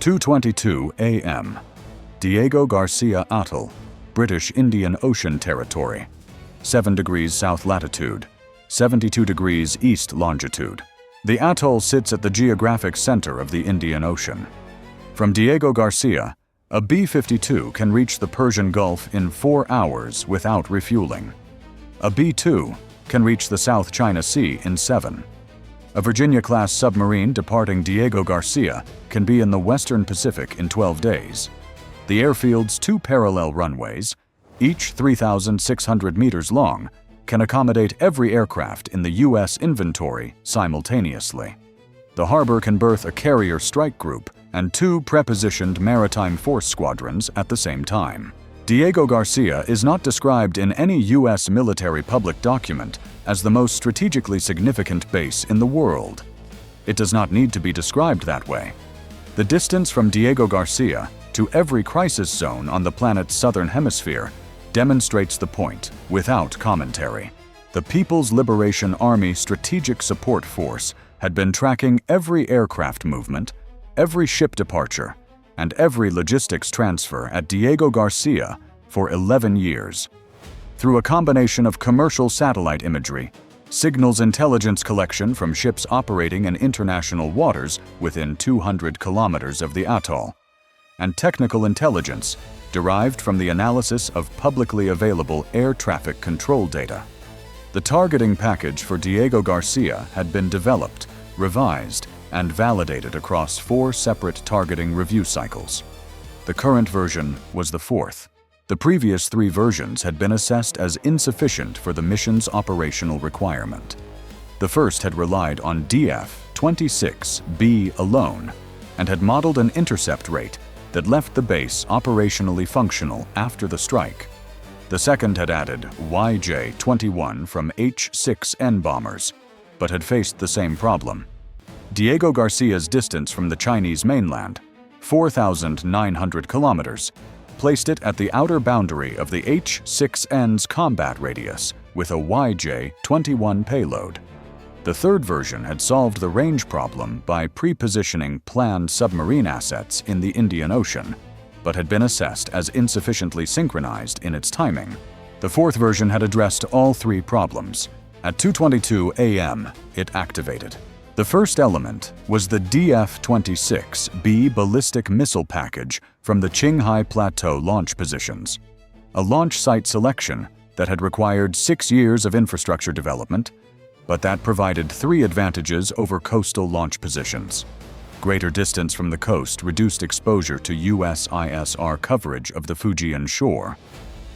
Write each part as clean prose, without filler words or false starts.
2:22 a.m. Diego Garcia Atoll, British Indian Ocean Territory, 7 degrees south latitude, 72 degrees east longitude. The atoll sits at the geographic center of the Indian Ocean. From Diego Garcia, a B-52 can reach the Persian Gulf in 4 hours without refueling. A B-2 can reach the South China Sea in 7. A Virginia-class submarine departing Diego Garcia can be in the Western Pacific in 12 days. The airfield's 2 parallel runways, each 3,600 meters long, can accommodate every aircraft in the U.S. inventory simultaneously. The harbor can berth a carrier strike group and 2 prepositioned maritime force squadrons at the same time. Diego Garcia is not described in any U.S. military public document as the most strategically significant base in the world. It does not need to be described that way. The distance from Diego Garcia to every crisis zone on the planet's southern hemisphere demonstrates the point without commentary. The People's Liberation Army Strategic Support Force had been tracking every aircraft movement, every ship departure, and every logistics transfer at Diego Garcia for 11 years. Through a combination of commercial satellite imagery, signals intelligence collection from ships operating in international waters within 200 kilometers of the atoll, and technical intelligence derived from the analysis of publicly available air traffic control data. The targeting package for Diego Garcia had been developed, revised, and validated across 4 separate targeting review cycles. The current version was the 4th. The previous 3 versions had been assessed as insufficient for the mission's operational requirement. The first had relied on DF-26B alone and had modeled an intercept rate that left the base operationally functional after the strike. The second had added YJ-21 from H-6N bombers, but had faced the same problem. Diego Garcia's distance from the Chinese mainland, 4,900 kilometers, placed it at the outer boundary of the H-6N's combat radius with a YJ-21 payload. The third version had solved the range problem by pre-positioning planned submarine assets in the Indian Ocean, but had been assessed as insufficiently synchronized in its timing. The fourth version had addressed all 3 problems. At 2:22 a.m., it activated. The first element was the DF-26B ballistic missile package from the Qinghai plateau launch positions, a launch site selection that had required 6 years of infrastructure development, but that provided 3 advantages over coastal launch positions. Greater distance from the coast reduced exposure to U.S. ISR coverage of the Fujian shore.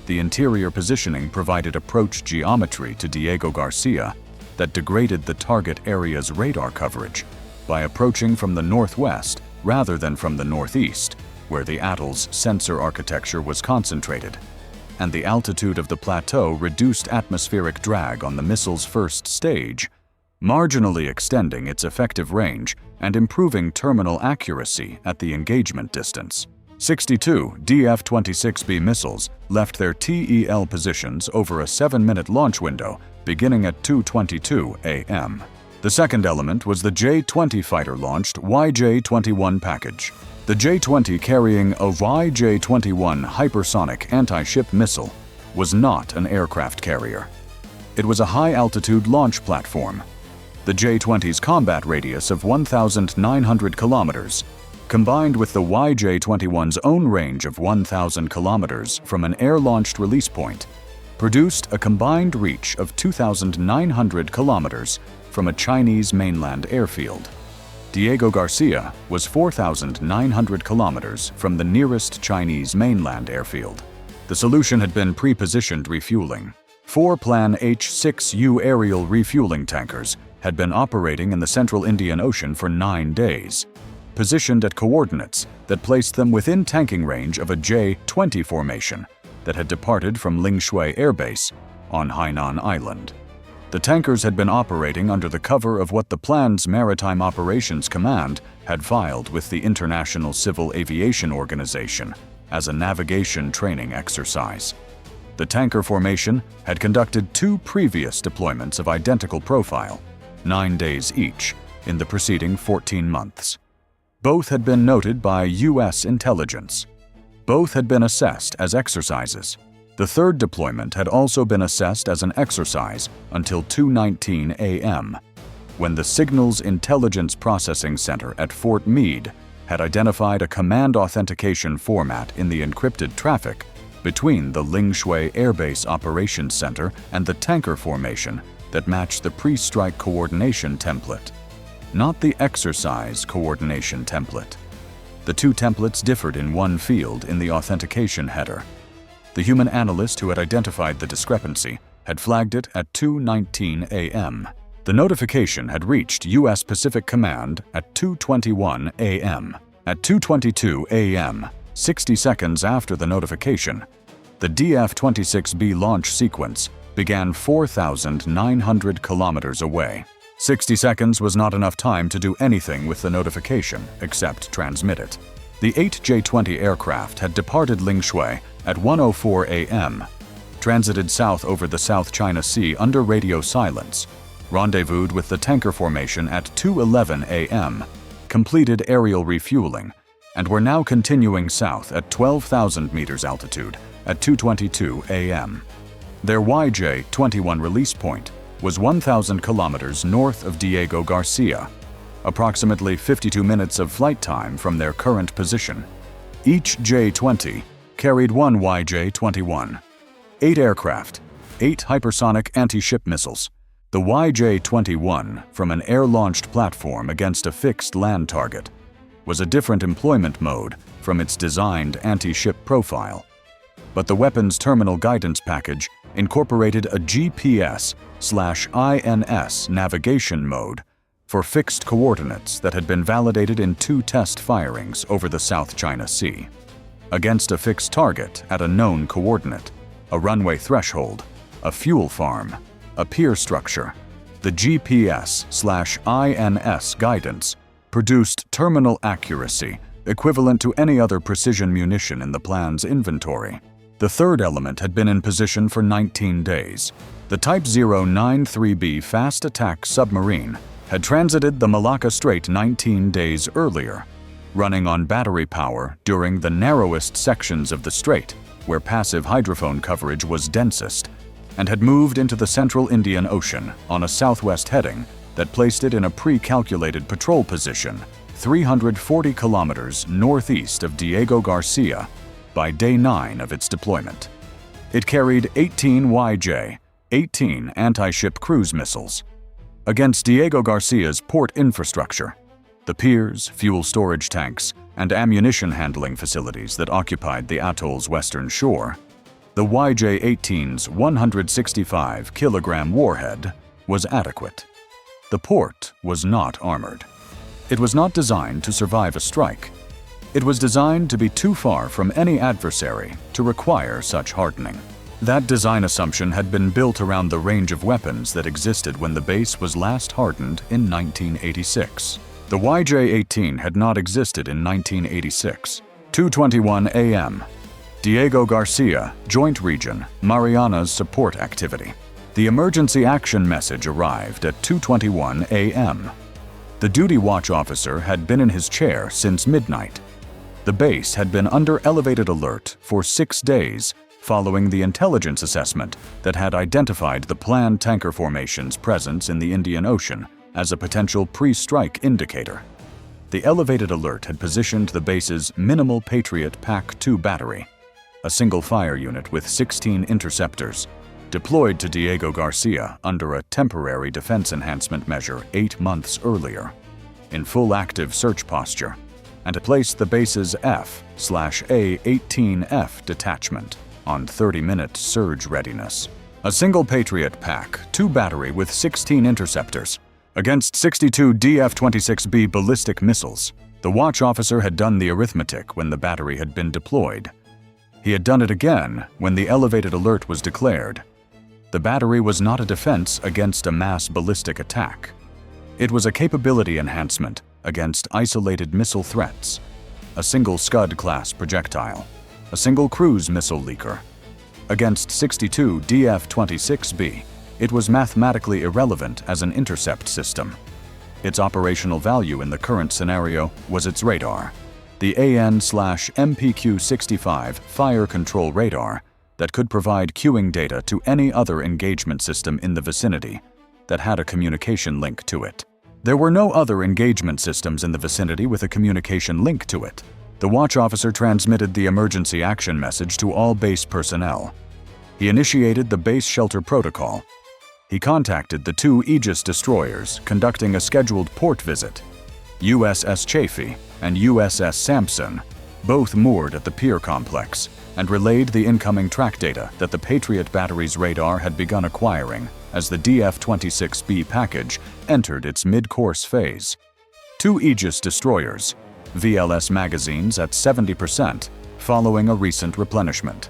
The interior positioning provided approach geometry to Diego Garcia that degraded the target area's radar coverage by approaching from the northwest rather than from the northeast, where the atoll's sensor architecture was concentrated, and the altitude of the plateau reduced atmospheric drag on the missile's first stage, marginally extending its effective range and improving terminal accuracy at the engagement distance. 62 DF-26B missiles left their TEL positions over a 7-minute launch window beginning at 2:22 a.m. The second element was the J-20 fighter-launched YJ-21 package. The J-20, carrying a YJ-21 hypersonic anti-ship missile, was not an aircraft carrier. It was a high-altitude launch platform. The J-20's combat radius of 1,900 kilometers, combined with the YJ-21's own range of 1,000 kilometers from an air-launched release point, produced a combined reach of 2,900 kilometers from a Chinese mainland airfield. Diego Garcia was 4,900 kilometers from the nearest Chinese mainland airfield. The solution had been pre-positioned refueling. 4 Plan H-6U aerial refueling tankers had been operating in the central Indian Ocean for 9 days, positioned at coordinates that placed them within tanking range of a J-20 formation that had departed from Lingshui Air Base on Hainan Island. The tankers had been operating under the cover of what the plan's Maritime Operations Command had filed with the International Civil Aviation Organization as a navigation training exercise. The tanker formation had conducted 2 previous deployments of identical profile, 9 days each, in the preceding 14 months. Both had been noted by U.S. intelligence. Both had been assessed as exercises. The third deployment had also been assessed as an exercise until 2:19 a.m., when the Signals Intelligence Processing Center at Fort Meade had identified a command authentication format in the encrypted traffic between the Lingshui Air Base Operations Center and the tanker formation that matched the pre-strike coordination template, not the exercise coordination template. The two templates differed in one field in the authentication header. The human analyst who had identified the discrepancy had flagged it at 2:19 a.m. The notification had reached U.S. Pacific Command at 2:21 a.m. At 2:22 a.m., 60 seconds after the notification, the DF-26B launch sequence began 4,900 kilometers away. 60 seconds was not enough time to do anything with the notification except transmit it. The 8J-20 aircraft had departed Lingshui at 1:04 a.m., transited south over the South China Sea under radio silence, rendezvoused with the tanker formation at 2:11 a.m., completed aerial refueling, and were now continuing south at 12,000 meters altitude at 2:22 a.m. Their YJ-21 release point was 1,000 kilometers north of Diego Garcia, approximately 52 minutes of flight time from their current position. Each J-20 carried one YJ-21, 8 aircraft, 8 hypersonic anti-ship missiles. The YJ-21, from an air-launched platform against a fixed land target, was a different employment mode from its designed anti-ship profile. But the weapons terminal guidance package incorporated a GPS/INS navigation mode for fixed coordinates that had been validated in 2 test firings over the South China Sea. Against a fixed target at a known coordinate, a runway threshold, a fuel farm, a pier structure, the GPS/INS guidance produced terminal accuracy equivalent to any other precision munition in the plan's inventory. The third element had been in position for 19 days. The Type 093B fast attack submarine had transited the Malacca Strait 19 days earlier, running on battery power during the narrowest sections of the strait, where passive hydrophone coverage was densest, and had moved into the central Indian Ocean on a southwest heading that placed it in a pre-calculated patrol position 340 kilometers northeast of Diego Garcia by day 9 of its deployment. It carried 18 YJ-18 anti-ship cruise missiles. Against Diego Garcia's port infrastructure, the piers, fuel storage tanks, and ammunition handling facilities that occupied the atoll's western shore, the YJ-18's 165-kilogram warhead was adequate. The port was not armored. It was not designed to survive a strike. It was designed to be too far from any adversary to require such hardening. That design assumption had been built around the range of weapons that existed when the base was last hardened in 1986. The YJ-18 had not existed in 1986. 2:21 a.m. Diego Garcia, Joint Region, Marianas Support Activity. The emergency action message arrived at 2:21 a.m. The duty watch officer had been in his chair since midnight. The base had been under elevated alert for 6 days following the intelligence assessment that had identified the planned tanker formation's presence in the Indian Ocean as a potential pre-strike indicator. The elevated alert had positioned the base's minimal Patriot PAC-2 battery, a single fire unit with 16 interceptors, deployed to Diego Garcia under a temporary defense enhancement measure 8 months earlier, in full active search posture, and placed the base's F/A-18F detachment on 30-minute surge readiness. A single Patriot PAC-2 battery with 16 interceptors against 62 DF-26B ballistic missiles. The watch officer had done the arithmetic when the battery had been deployed. He had done it again when the elevated alert was declared. The battery was not a defense against a mass ballistic attack. It was a capability enhancement against isolated missile threats, a single Scud-class projectile, a single cruise missile leaker. Against 62 DF-26B, it was mathematically irrelevant as an intercept system. Its operational value in the current scenario was its radar, the AN/MPQ-65 fire control radar that could provide queuing data to any other engagement system in the vicinity that had a communication link to it. There were no other engagement systems in the vicinity with a communication link to it. The watch officer transmitted the emergency action message to all base personnel. He initiated the base shelter protocol. He contacted the 2 Aegis destroyers conducting a scheduled port visit, USS Chaffee and USS Sampson, both moored at the pier complex, and relayed the incoming track data that the Patriot battery's radar had begun acquiring as the DF-26B package entered its mid-course phase. 2 Aegis destroyers, VLS magazines at 70%, following a recent replenishment.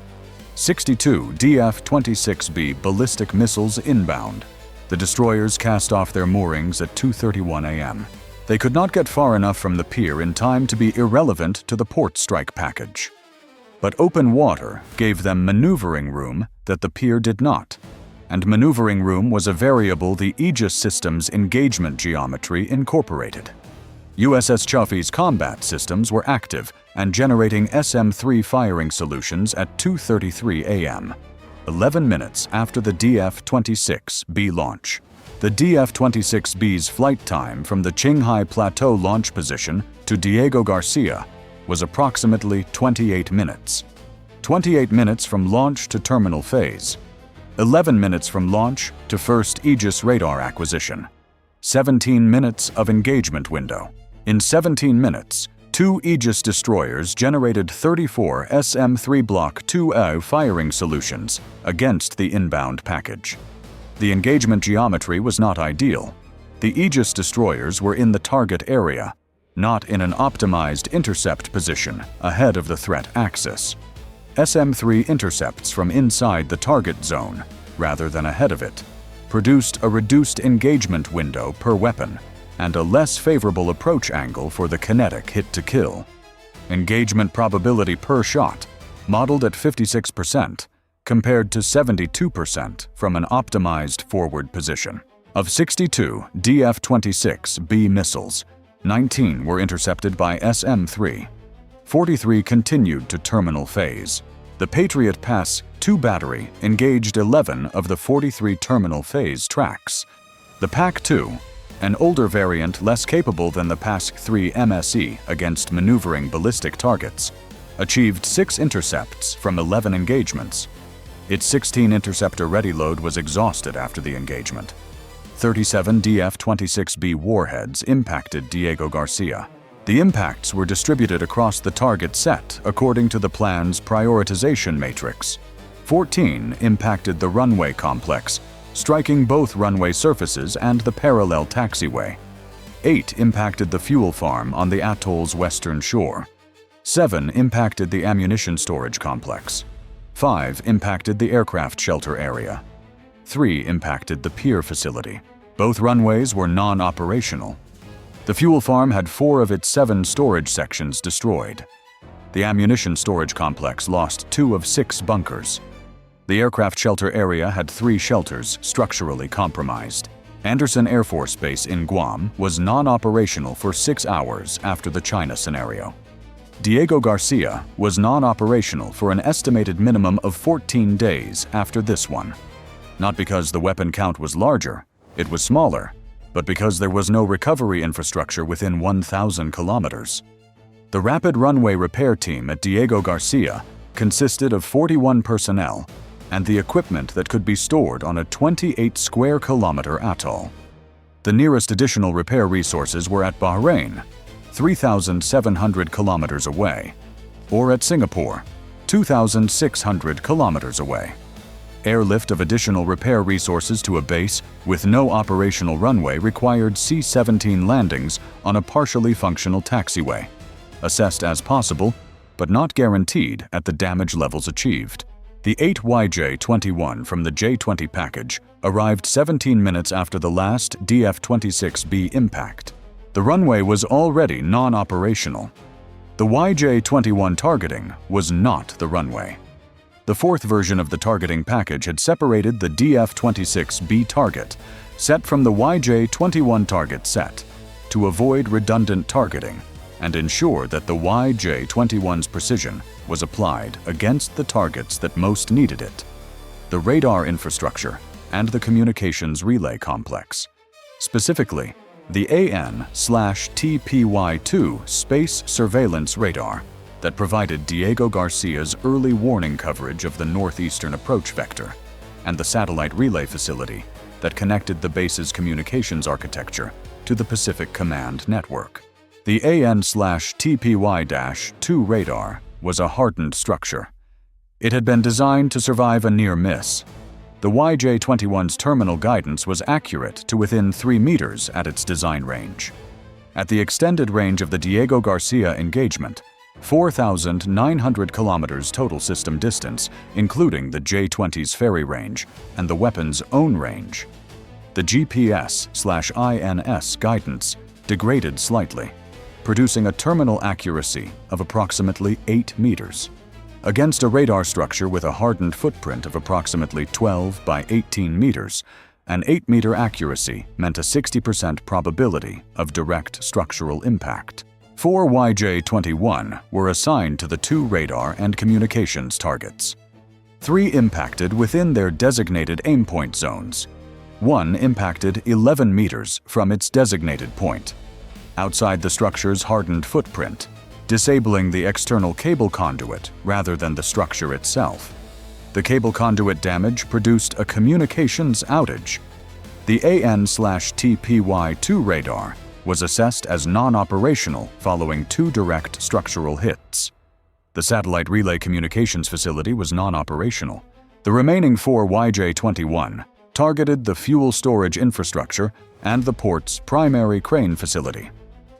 62 DF-26B ballistic missiles inbound. The destroyers cast off their moorings at 2:31 a.m. They could not get far enough from the pier in time to be irrelevant to the port strike package. But open water gave them maneuvering room that the pier did not, and maneuvering room was a variable the Aegis system's engagement geometry incorporated. USS Chaffee's combat systems were active and generating SM-3 firing solutions at 2:33 a.m., 11 minutes after the DF-26B launch. The DF-26B's flight time from the Qinghai plateau launch position to Diego Garcia was approximately 28 minutes. 28 minutes from launch to terminal phase. 11 minutes from launch to first Aegis radar acquisition. 17 minutes of engagement window. In 17 minutes, 2 Aegis destroyers generated 34 SM-3 Block 2A firing solutions against the inbound package. The engagement geometry was not ideal. The Aegis destroyers were in the target area, not in an optimized intercept position ahead of the threat axis. SM-3 intercepts from inside the target zone, rather than ahead of it, produced a reduced engagement window per weapon and a less favorable approach angle for the kinetic hit-to-kill. Engagement probability per shot, modeled at 56%, compared to 72% from an optimized forward position. Of 62 DF-26B missiles, 19 were intercepted by SM-3. 43 continued to terminal phase. The Patriot PAC-2 battery engaged 11 of the 43 terminal phase tracks. The PAC-2, an older variant less capable than the PAC-3 MSE against maneuvering ballistic targets, achieved 6 intercepts from 11 engagements. Its 16 interceptor ready load was exhausted after the engagement. 37 DF-26B warheads impacted Diego Garcia. The impacts were distributed across the target set according to the plan's prioritization matrix. 14 impacted the runway complex, striking both runway surfaces and the parallel taxiway. 8 impacted the fuel farm on the atoll's western shore. 7 impacted the ammunition storage complex. 5 impacted the aircraft shelter area. 3 impacted the pier facility. Both runways were non-operational. The fuel farm had 4 of its 7 storage sections destroyed. The ammunition storage complex lost 2 of 6 bunkers. The aircraft shelter area had 3 shelters structurally compromised. Andersen Air Force Base in Guam was non-operational for 6 hours after the China scenario. Diego Garcia was non-operational for an estimated minimum of 14 days after this one. Not because the weapon count was larger, it was smaller, but because there was no recovery infrastructure within 1,000 kilometers. The rapid runway repair team at Diego Garcia consisted of 41 personnel and the equipment that could be stored on a 28-square-kilometer atoll. The nearest additional repair resources were at Bahrain, 3,700 kilometers away, or at Singapore, 2,600 kilometers away. Airlift of additional repair resources to a base with no operational runway required C-17 landings on a partially functional taxiway, assessed as possible, but not guaranteed at the damage levels achieved. The 8YJ-21 from the J-20 package arrived 17 minutes after the last DF-26B impact. The runway was already non-operational. The YJ-21 targeting was not the runway. The 4th version of the targeting package had separated the DF-26B target, set from the YJ-21 target set, to avoid redundant targeting and ensure that the YJ-21's precision was applied against the targets that most needed it: the radar infrastructure and the communications relay complex. Specifically, the AN/TPY-2 space surveillance radar that provided Diego Garcia's early warning coverage of the northeastern approach vector, and the satellite relay facility that connected the base's communications architecture to the Pacific Command network. The AN/TPY-2 radar was a hardened structure. It had been designed to survive a near miss. The YJ-21's terminal guidance was accurate to within 3 meters at its design range. At the extended range of the Diego Garcia engagement, 4,900 kilometers total system distance, including the J-20's ferry range and the weapon's own range, the GPS/INS guidance degraded slightly, producing a terminal accuracy of approximately 8 meters. Against a radar structure with a hardened footprint of approximately 12 by 18 meters, an 8-meter accuracy meant a 60% probability of direct structural impact. 4 YJ-21 were assigned to the 2 radar and communications targets. 3 impacted within their designated aim point zones. 1 impacted 11 meters from its designated point, outside the structure's hardened footprint, disabling the external cable conduit rather than the structure itself. The cable conduit damage produced a communications outage. The AN/TPY-2 radar was assessed as non-operational following 2 direct structural hits. The satellite relay communications facility was non-operational. The remaining 4 YJ-21 targeted the fuel storage infrastructure and the port's primary crane facility,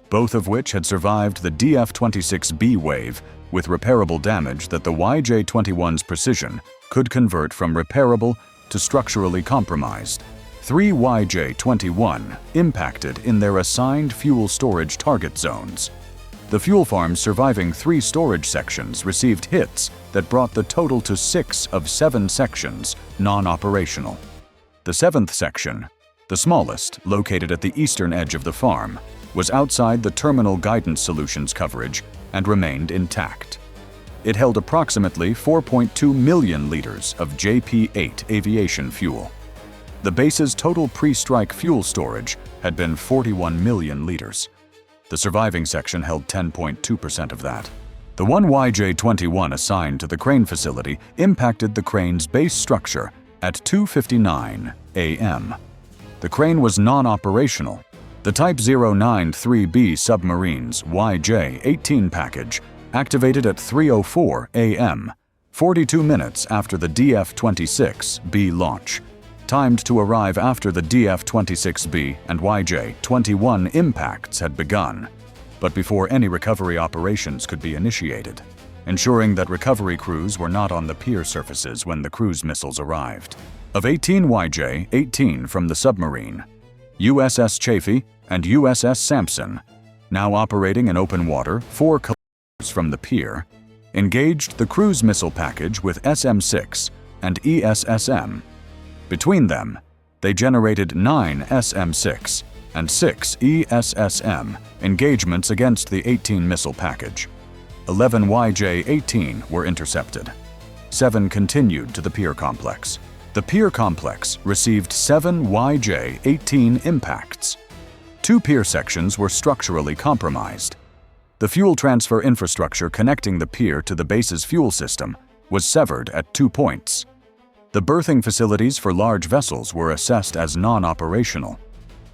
both of which had survived the DF-26B wave with repairable damage that the YJ-21's precision could convert from repairable to structurally compromised. 3 YJ-21 impacted in their assigned fuel storage target zones. The fuel farm's surviving 3 storage sections received hits that brought the total to 6 of 7 sections non-operational. The 7th section, the smallest, located at the eastern edge of the farm, was outside the terminal guidance solutions coverage and remained intact. It held approximately 4.2 million liters of JP-8 aviation fuel. The base's total pre-strike fuel storage had been 41 million liters. The surviving section held 10.2% of that. The 1 YJ-21 assigned to the crane facility impacted the crane's base structure at 2:59 a.m. The crane was non-operational. The Type 093B submarine's YJ-18 package activated at 3:04 a.m., 42 minutes after the DF-26B launch, timed to arrive after the DF-26B and YJ-21 impacts had begun, but before any recovery operations could be initiated, ensuring that recovery crews were not on the pier surfaces when the cruise missiles arrived. Of 18 YJ-18 from the submarine, USS Chaffee and USS Sampson, now operating in open water 4 kilometers from the pier, engaged the cruise missile package with SM-6 and ESSM. Between them, they generated 9 SM-6 and 6 ESSM engagements against the 18 missile package. 11 YJ-18 were intercepted. 7 continued to the pier complex. The pier complex received 7 YJ-18 impacts. 2 pier sections were structurally compromised. The fuel transfer infrastructure connecting the pier to the base's fuel system was severed at 2 points. The berthing facilities for large vessels were assessed as non-operational.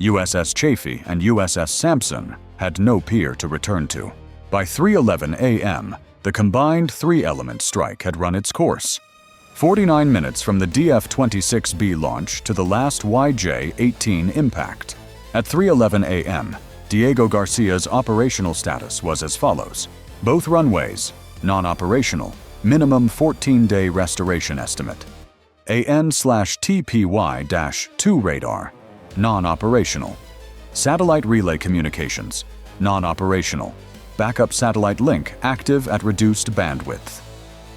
USS Chaffee and USS Sampson had no pier to return to. By 3:11 a.m., the combined 3-element strike had run its course. 49 minutes from the DF-26B launch to the last YJ-18 impact. At 3:11 a.m., Diego Garcia's operational status was as follows. Both runways, non-operational, minimum 14-day restoration estimate. AN/TPY-2 radar, non-operational. Satellite relay communications, non-operational. Backup satellite link active at reduced bandwidth.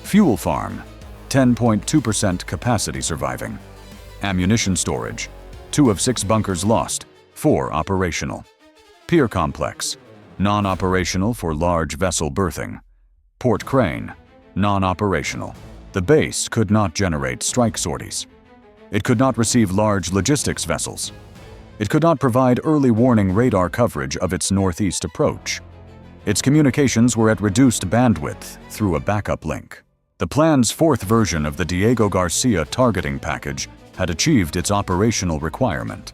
Fuel farm, 10.2% capacity surviving. Ammunition storage, 2 of 6 bunkers lost, 4 operational. Pier complex, non-operational for large vessel berthing. Port crane, non-operational. The base could not generate strike sorties. It could not receive large logistics vessels. It could not provide early warning radar coverage of its northeast approach. Its communications were at reduced bandwidth through a backup link. The plan's fourth version of the Diego Garcia targeting package had achieved its operational requirement.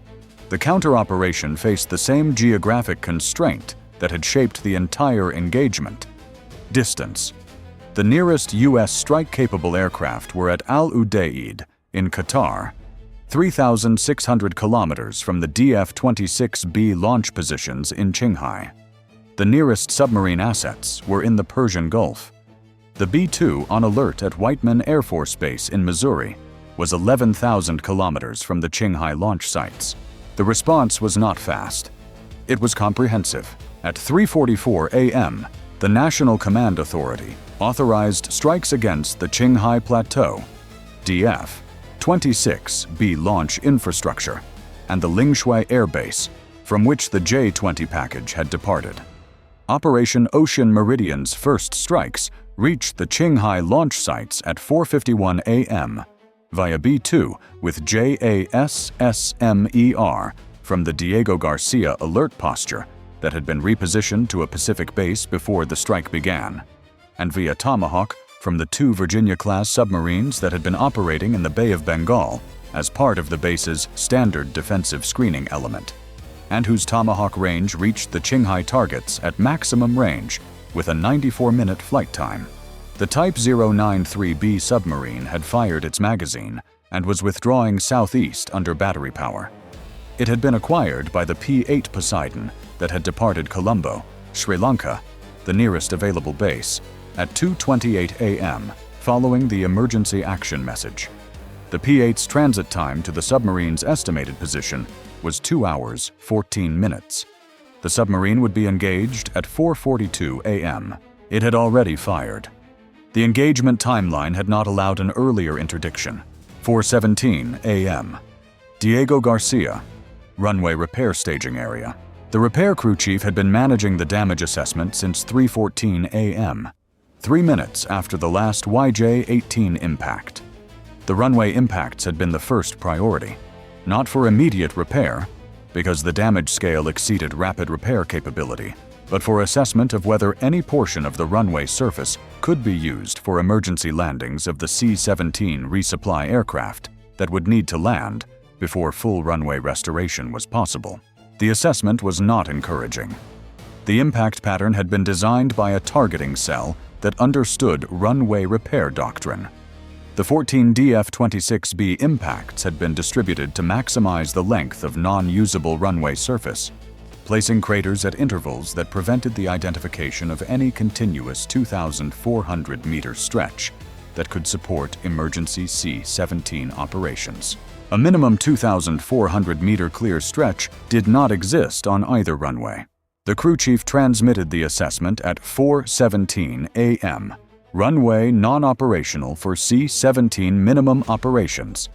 The counter-operation faced the same geographic constraint that had shaped the entire engagement: distance. The nearest U.S. strike-capable aircraft were at Al Udeid in Qatar, 3,600 kilometers from the DF-26B launch positions in Qinghai. The nearest submarine assets were in the Persian Gulf. The B-2 on alert at Whiteman Air Force Base in Missouri was 11,000 kilometers from the Qinghai launch sites. The response was not fast. It was comprehensive. At 3:44 a.m., the National Command Authority authorized strikes against the Qinghai Plateau, DF-26B launch infrastructure, and the Lingshui Air Base, from which the J-20 package had departed. Operation Ocean Meridian's first strikes reached the Qinghai launch sites at 4:51 a.m. via B-2 with JASSMER from the Diego Garcia alert posture that had been repositioned to a Pacific base before the strike began, and via Tomahawk from the 2 Virginia-class submarines that had been operating in the Bay of Bengal as part of the base's standard defensive screening element, and whose Tomahawk range reached the Qinghai targets at maximum range with a 94-minute flight time. The Type 093B submarine had fired its magazine and was withdrawing southeast under battery power. It had been acquired by the P-8 Poseidon that had departed Colombo, Sri Lanka, the nearest available base, at 2:28 a.m. following the emergency action message. The P-8's transit time to the submarine's estimated position was 2 hours, 14 minutes. The submarine would be engaged at 4:42 a.m. It had already fired. The engagement timeline had not allowed an earlier interdiction. 4:17 a.m. Diego Garcia, runway repair staging area. The repair crew chief had been managing the damage assessment since 3:14 a.m., 3 minutes after the last YJ-18 impact. The runway impacts had been the first priority, not for immediate repair, because the damage scale exceeded rapid repair capability, but for assessment of whether any portion of the runway surface could be used for emergency landings of the C-17 resupply aircraft that would need to land before full runway restoration was possible. The assessment was not encouraging. The impact pattern had been designed by a targeting cell that understood runway repair doctrine. The 14 DF-26B impacts had been distributed to maximize the length of non-usable runway surface, placing craters at intervals that prevented the identification of any continuous 2,400-meter stretch that could support emergency C-17 operations. A minimum 2,400-meter clear stretch did not exist on either runway. The crew chief transmitted the assessment at 4:17 a.m. Runway non-operational for C-17 minimum operations.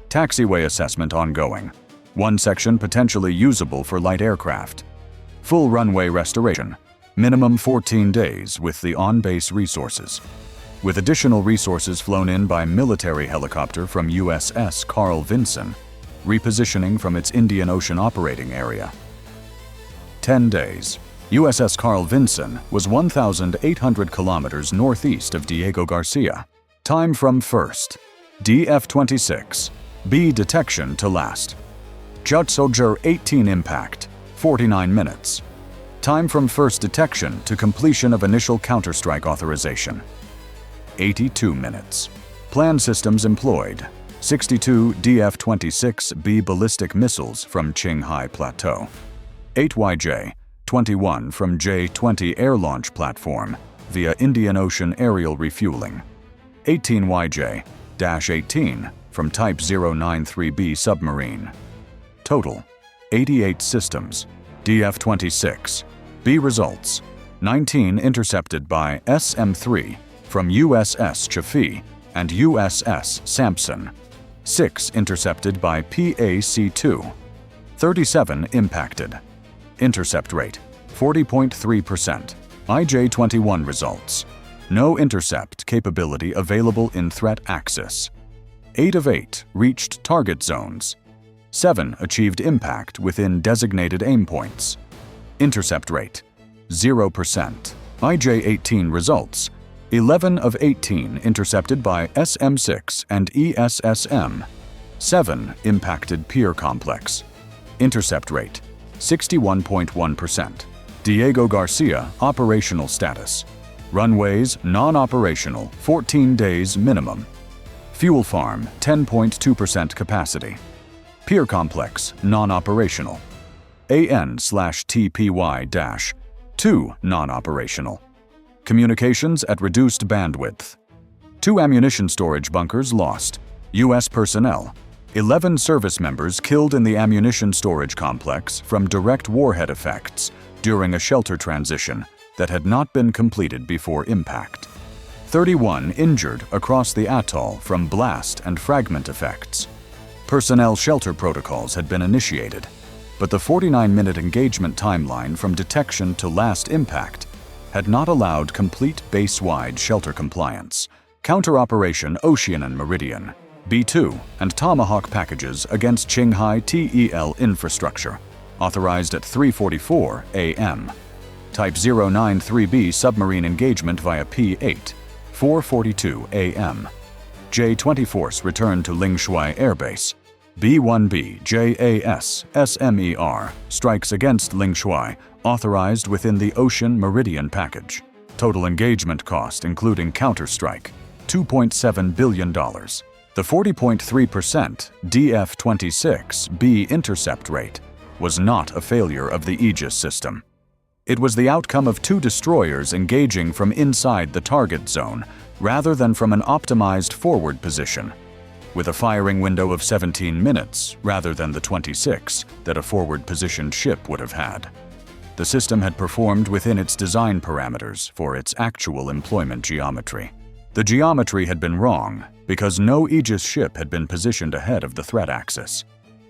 Taxiway assessment ongoing. One section potentially usable for light aircraft. Full runway restoration. Minimum 14 days with the on-base resources. With additional resources flown in by military helicopter from USS Carl Vinson, repositioning from its Indian Ocean operating area. 10 days. USS Carl Vinson was 1,800 kilometers northeast of Diego Garcia. Time from first. DF-26B detection to last. Jutsoldier 18 impact, 49 minutes. Time from first detection to completion of initial counterstrike authorization. 82 minutes. Plan systems employed. 62 DF-26B ballistic missiles from Qinghai Plateau. 8 YJ-21 from J-20 air launch platform via Indian Ocean aerial refueling. 18 YJ-18 from Type 093B submarine. Total, 88 systems. DF-26B results, 19 intercepted by SM-3 from USS Chaffee and USS Sampson, 6 intercepted by PAC-2, 37 impacted. Intercept rate, 40.3%. IJ-21 results. No intercept capability available in threat axis. 8 of 8 reached target zones. 7 achieved impact within designated aim points. Intercept rate, 0%. IJ-18 results. 11 of 18 intercepted by SM-6 and ESSM. 7 impacted pier complex. Intercept rate, 61.1%. Diego Garcia operational status. Runways non-operational, 14 days minimum. Fuel farm, 10.2% capacity. Pier complex non-operational. AN/TPY-2 non-operational. Communications at reduced bandwidth. 2 ammunition storage bunkers lost. U.S. personnel. 11 service members killed in the ammunition storage complex from direct warhead effects during a shelter transition that had not been completed before impact. 31 injured across the atoll from blast and fragment effects. Personnel shelter protocols had been initiated, but the 49-minute engagement timeline from detection to last impact had not allowed complete base-wide shelter compliance. Counter-Operation Ocean and Meridian, B-2, and Tomahawk packages against Qinghai TEL infrastructure, authorized at 3:44 a.m. Type 093B submarine engagement via P-8, 4:42 a.m. J-20 force returned to Lingshui Air Base. B-1B JAS SMER strikes against Lingshui, authorized within the Ocean Meridian package. Total engagement cost, including counterstrike, $2.7 billion. The 40.3% DF-26B intercept rate was not a failure of the Aegis system. It was the outcome of 2 destroyers engaging from inside the target zone rather than from an optimized forward position, with a firing window of 17 minutes rather than the 26 that a forward-positioned ship would have had. The system had performed within its design parameters for its actual employment geometry. The geometry had been wrong because no Aegis ship had been positioned ahead of the threat axis.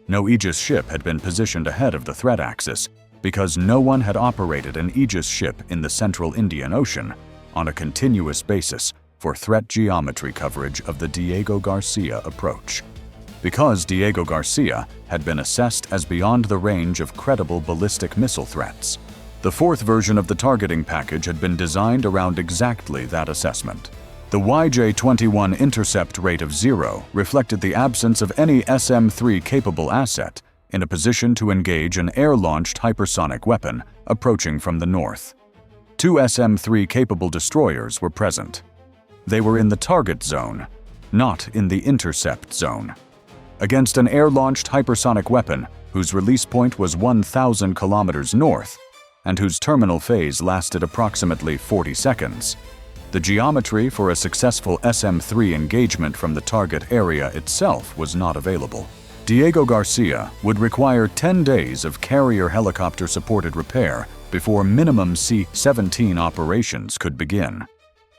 No Aegis ship had been positioned ahead of the threat axis because no one had operated an Aegis ship in the central Indian Ocean on a continuous basis for threat geometry coverage of the Diego Garcia approach. Because Diego Garcia had been assessed as beyond the range of credible ballistic missile threats. The 4th version of the targeting package had been designed around exactly that assessment. The YJ-21 intercept rate of 0 reflected the absence of any SM-3 capable asset in a position to engage an air-launched hypersonic weapon approaching from the north. 2 SM-3 capable destroyers were present. They were in the target zone, not in the intercept zone. Against an air-launched hypersonic weapon whose release point was 1,000 kilometers north and whose terminal phase lasted approximately 40 seconds, the geometry for a successful SM-3 engagement from the target area itself was not available. Diego Garcia would require 10 days of carrier helicopter-supported repair before minimum C-17 operations could begin.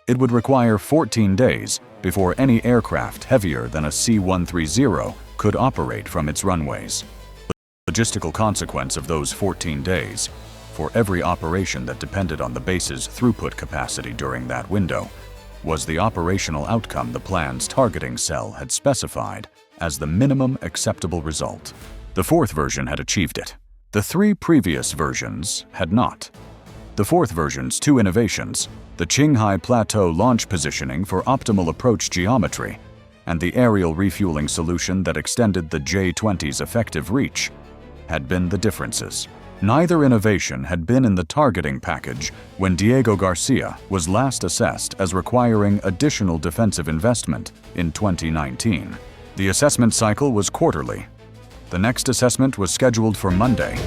It would require 14 days before any aircraft heavier than a C-130 could operate from its runways. The logistical consequence of those 14 days, for every operation that depended on the base's throughput capacity during that window, was the operational outcome the plan's targeting cell had specified as the minimum acceptable result. The 4th version had achieved it. The 3 previous versions had not. The 4th version's 2 innovations, the Qinghai plateau launch positioning for optimal approach geometry, and the aerial refueling solution that extended the J-20's effective reach, had been the differences. Neither innovation had been in the targeting package when Diego Garcia was last assessed as requiring additional defensive investment in 2019. The assessment cycle was quarterly. The next assessment was scheduled for Monday,